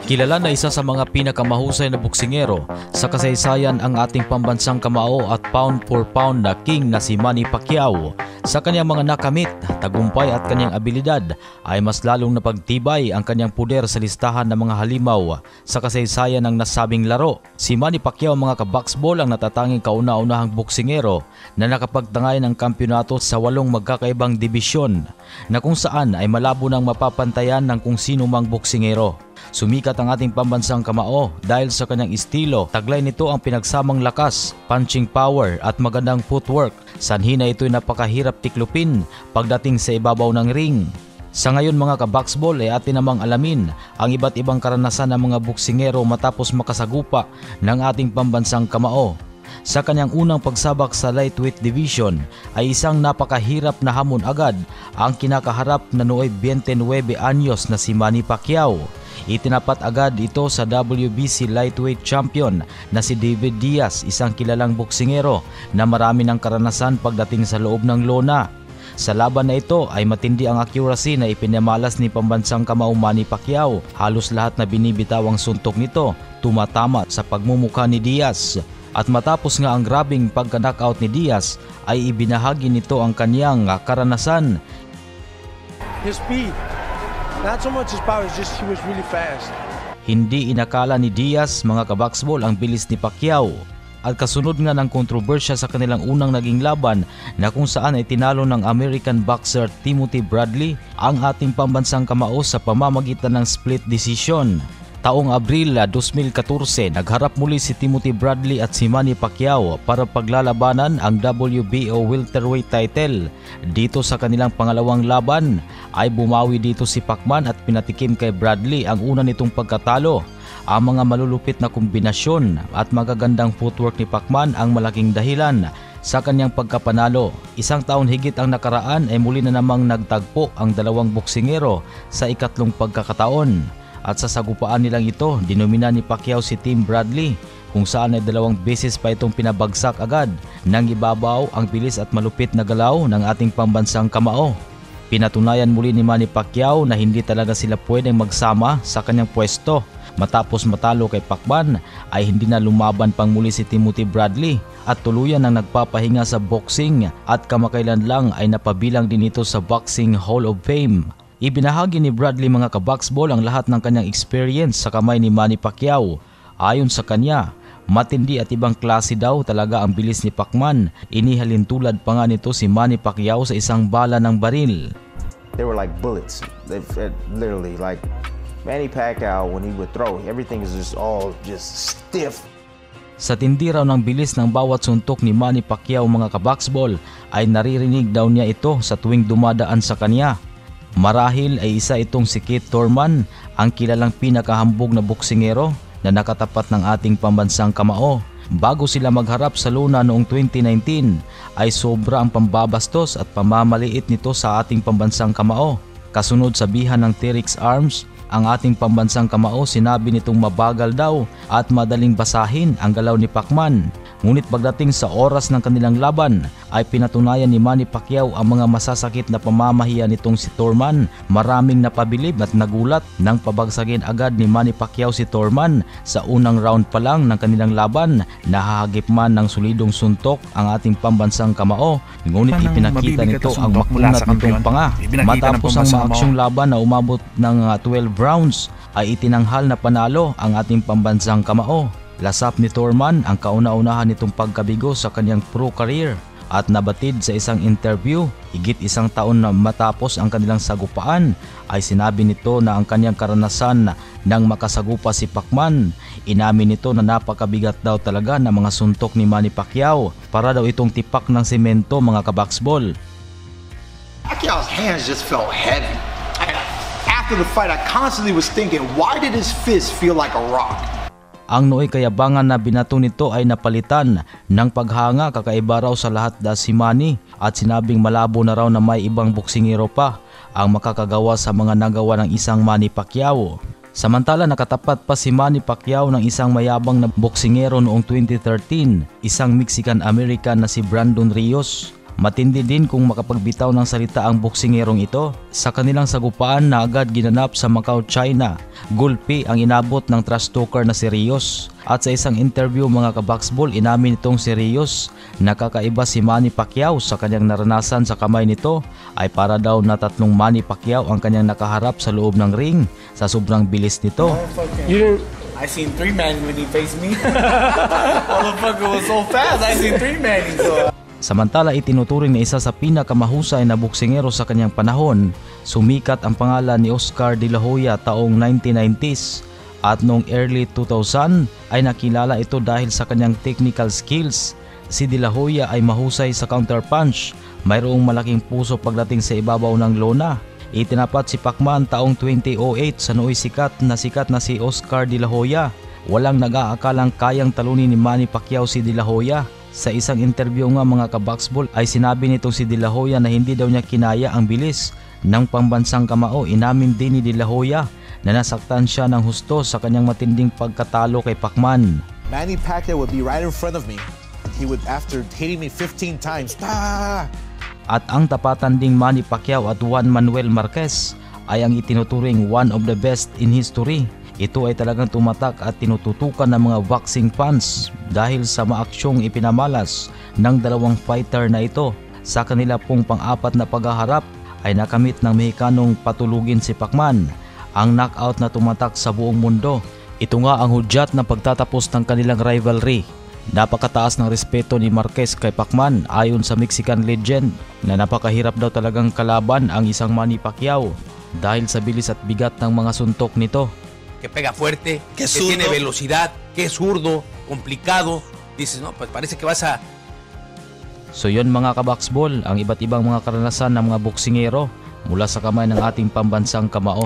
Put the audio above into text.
Kilala na isa sa mga pinakamahusay na boksingero sa kasaysayan ang ating pambansang kamao at pound for pound na king na si Manny Pacquiao. Sa kanyang mga nakamit, tagumpay at kanyang abilidad ay mas lalong napagtibay ang kanyang puder sa listahan ng mga halimaw sa kasaysayan ng nasabing laro. Si Manny Pacquiao mga kaboxball ang natatanging kauna-unahang boksingero na nakapagtangay ng kampyonato sa 8 magkakaibang dibisyon na kung saan ay malabo nang mapapantayan ng kung sino mang boksingero. Sumikat ang ating pambansang kamao dahil sa kanyang estilo. Taglay nito ang pinagsamang lakas, punching power at magandang footwork. Sanhi na ito'y napakahirap tiklupin pagdating sa ibabaw ng ring. Sa ngayon mga kaboxball ay atin namang alamin ang iba't ibang karanasan ng mga boksingero matapos makasagupa ng ating pambansang kamao. Sa kanyang unang pagsabak sa lightweight division ay isang napakahirap na hamon agad ang kinakaharap na nooy 29 anyos na si Manny Pacquiao. Itinapat agad ito sa WBC lightweight champion na si David Diaz, isang kilalang boksingero na marami ng karanasan pagdating sa loob ng lona. Sa laban na ito ay matindi ang accuracy na ipinamalas ni pambansang kamao Manny Pacquiao. Halos lahat na binibitawang suntok nito tumatama sa pagmumukha ni Diaz. At matapos nga ang grabing pagka-knockout ni Diaz ay ibinahagi nito ang kanyang karanasan. His speed. Not so much his power, it's just he was really fast. Hindi inakala ni Diaz mga kaboxball ang bilis ni Pacquiao. At kasunod nga ng kontrobersya sa kanilang unang naging laban na kung saan ay tinalo ng American boxer Timothy Bradley ang ating pambansang kamao sa pamamagitan ng split decision. Taong Abril 2014, nagharap muli si Timothy Bradley at si Manny Pacquiao para paglalabanan ang WBO welterweight title. Dito sa kanilang pangalawang laban ay bumawi dito si Pacman at pinatikim kay Bradley ang una nitong pagkatalo. Ang mga malulupit na kombinasyon at magagandang footwork ni Pacman ang malaking dahilan sa kanyang pagkapanalo. Isang taon higit ang nakaraan ay muli na namang nagtagpo ang dalawang boksingero sa ikatlong pagkakataon. At sa sagupaan nilang ito, dinomina ni Pacquiao si Tim Bradley kung saan ay 2 beses pa itong pinabagsak agad nang ibabaw ang bilis at malupit na galaw ng ating pambansang kamao. Pinatunayan muli ni Manny Pacquiao na hindi talaga sila pwedeng magsama sa kanyang pwesto. Matapos matalo kay Pacman ay hindi na lumaban pang muli si Timothy Bradley at tuluyan ang nagpapahinga sa boxing at kamakailan lang ay napabilang din ito sa Boxing Hall of Fame. Ibinahagi ni Bradley mga kaboxball ang lahat ng kanyang experience sa kamay ni Manny Pacquiao. Ayon sa kanya, matindi at ibang klase daw talaga ang bilis ni Pacman. Inihalin tulad pa nga nito si Manny Pacquiao sa isang bala ng baril. They were like bullets. Literally like Manny Pacquiao when he would throw, everything is just stiff. Sa tindi raw ng bilis ng bawat suntok ni Manny Pacquiao mga kaboxball ay naririnig daw niya ito sa tuwing dumadaan sa kanya. Marahil ay isa itong si Keith Thurman, ang kilalang pinakahambog na boksingero na nakatapat ng ating pambansang kamao. Bago sila magharap sa lona noong 2019 ay sobra ang pambabastos at pamamaliit nito sa ating pambansang kamao. Kasunod sabihan ng T-Rex Arms, ang ating pambansang kamao sinabi nitong mabagal daw at madaling basahin ang galaw ni Pacman. Ngunit pagdating sa oras ng kanilang laban ay pinatunayan ni Manny Pacquiao ang mga masasakit na pamamahiya nitong si Thurman. Maraming napabilib at nagulat nang pabagsagin agad ni Manny Pacquiao si Thurman sa unang round pa lang ng kanilang laban. Nahahagip man ng solidong suntok ang ating pambansang kamao, ngunit ipinakita nito ang makunat nitong panga. Matapos ang maaksyong laban na umabot ng 12 rounds ay itinanghal na panalo ang ating pambansang kamao. Lasap ni Thurman ang kauna-unahan nitong pagkabigo sa kanyang pro career at nabatid sa isang interview higit 1 taon na matapos ang kanilang sagupaan ay sinabi nito na ang kanyang karanasan nang makasagupa si Pacman. Inamin nito na napakabigat daw talaga ng mga suntok ni Manny Pacquiao, para daw itong tipak ng semento mga kaboxball. Pacquiao's hands just felt heavy. After the fight I constantly was thinking, why did his fist feel like a rock? Ang nooy kayabangan na binato nito ay napalitan ng paghanga. Kakaiba raw sa lahat si Manny at sinabing malabo na raw na may ibang boksingero pa ang makakagawa sa mga nagawa ng isang Manny Pacquiao. Samantala nakatapat pa si Manny Pacquiao ng isang mayabang na boksingero noong 2013, isang Mexican-American na si Brandon Rios. Matindi din kung makapagbitaw ng salita ang boksingerong ito. Sa kanilang sagupaan na agad ginanap sa Macau, China, gulpi ang inabot ng trash talker na si Rios. At sa isang interview mga kaboxball, inamin itong si Rios na kakaiba si Manny Pacquiao sa kanyang naranasan sa kamay nito ay para daw na 3 Manny Pacquiao ang kanyang nakaharap sa loob ng ring sa sobrang bilis nito. I seen 3 Manny when he faced me. Motherfucker was so fast. I seen 3 Manny. So. Samantala itinuturing na isa sa pinakamahusay na boksingero sa kanyang panahon, sumikat ang pangalan ni Oscar De La Hoya taong 1990s at noong early 2000 ay nakilala ito dahil sa kanyang technical skills. Si De La Hoya ay mahusay sa counterpunch, mayroong malaking puso pagdating sa ibabaw ng lona. Itinapat si Pacman taong 2008 sa nooy sikat na si Oscar De La Hoya. Walang nag-aakalang kayang talunin ni Manny Pacquiao si De La Hoya. Sa isang interview nga mga kaboxball ay sinabi nitong si De La Hoya na hindi daw niya kinaya ang bilis ng pambansang kamao. Inamin din ni De La Hoya na nasaktan siya ng husto sa kanyang matinding pagkatalo kay Pacman. Manny Pacquiao would be right in front of me. He would, after hitting me 15 times, At ang tapatan ding Manny Pacquiao at Juan Manuel Marquez ay ang itinuturing one of the best in history. Ito ay talagang tumatak at tinututukan ng mga boxing fans dahil sa maaksyong ipinamalas ng dalawang fighter na ito. Sa kanila pong pang-apat na paghaharap ay nakamit ng Mexicanong patulugin si Pacman, ang knockout na tumatak sa buong mundo. Ito nga ang hudyat ng pagtatapos ng kanilang rivalry. Napakataas ng respeto ni Marquez kay Pacman ayon sa Mexican legend na napakahirap daw talagang kalaban ang isang Manny Pacquiao dahil sa bilis at bigat ng mga suntok nito. Que pega fuerte, que tiene velocidad, que es zurdo, complicado. Dices, no, pues parece que vas a... So yun mga kaboxball, ang iba't ibang mga karanasan ng mga boksingero mula sa kamay ng ating pambansang kamao.